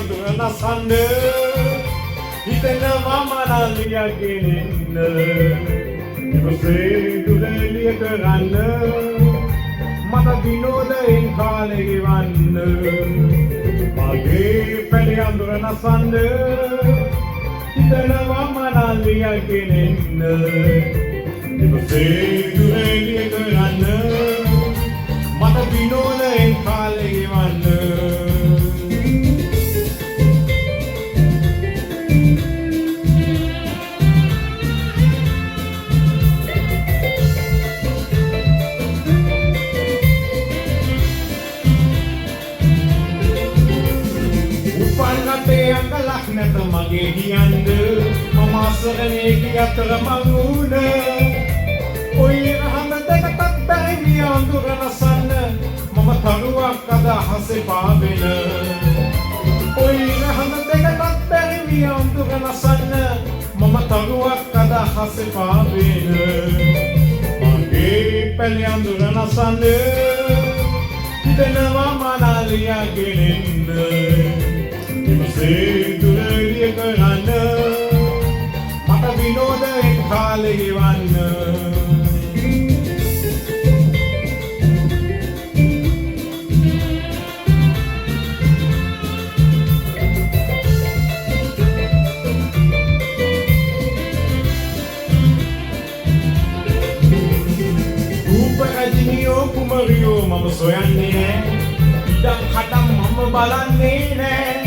අඳුර නසන්න හිතෙනවා මනලියගෙන ඉන්න ඉවසේ දුරලිය කරන්න මට විනෝදයෙන් කාලේ ගෙවන්න මගේ පැලි අඳුර නසන්න හිතෙනවා මනලියගෙන ඉන්න ඉවසේ දුරලිය කරන්න මට විනෝදයෙන් කාලේ ගෙවන්න උපන්නතේ අඟලක් නැත මගේ කියන්න මම අසරණේ කියතර මඟුන ඔය රහඳ දෙකටත් බැරි අඳුර නසන්න මම තරුවක් අදහසේ පාවෙන ඔය රහඳ දෙකටත් බැරි අඳුර නසන්න මම තරුවක් අදහසේ පාවෙන මගේ පැලි අඳුර නසන්න හිතෙනවා මනලියගෙන ඉන්න ඉවසේ දුරලිය කරන්න මට විනෝදයෙන් කාලේ ගෙවන්න රූපරජිනියෝ කුමරියෝ මම සොයන්නේ නෑ ඉඩම් කඩම් මම බලන්නේ නෑ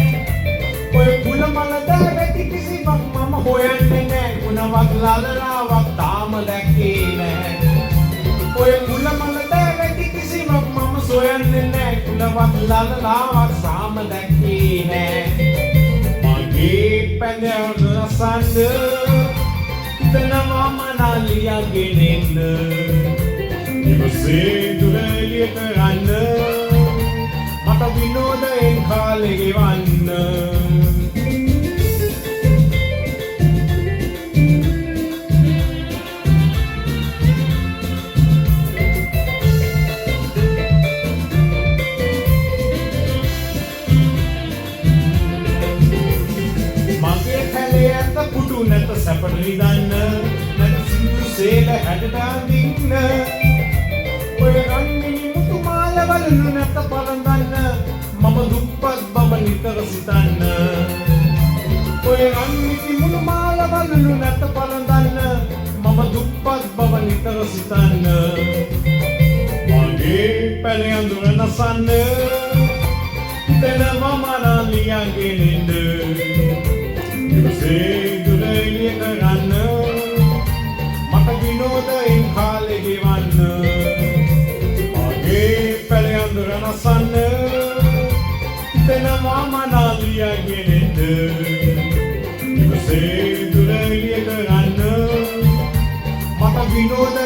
ඔය කුලමල දැවෙති කිසිවක් මම හොයන්නේ නෑ ගුණවත් ලලලාවක් තාම දැක්කේ නෑ ඔය කුලමල දැවෙති කිසිවක් මම සොයන්නේ නෑ ගුණවත් ලලලාවක් තාම දැක්කේ නෑ මගේ පැඳ රසන්න හිතනවා මනලියගෙන ඉන්න ඉවසේ දුරලිය කරන්න මට විනෝදයෙන් කාලේ ගෙවන්න මගේ පැලේ ඇත පුටු නැත සැපට රිදන්න නැත සිංදු සේල හැඩට අඳින්න ඔය රන්මිණි මුතු මාල වලලු නැත පලඳන්න මම දුප්පත් බව නිතර සිතන්න ඔය රන්මිණි මුතු මාල වලලු නැත පලඳන්න මම දුප්පත් බව නිතර සිතන්න මගේ පැලේ අඳුර නසන්න හිතෙනවා මනලියගෙන ඉන්න ඉවසේ දුරලිය කරන්න මට විනෝදයෙන් කාලේ ගෙවන්න පැලේ අඳුර නසන්න හිතෙනවා මනලියගෙන ඉන්න ඉවසේ දුරලිය කරන්න මට විනෝද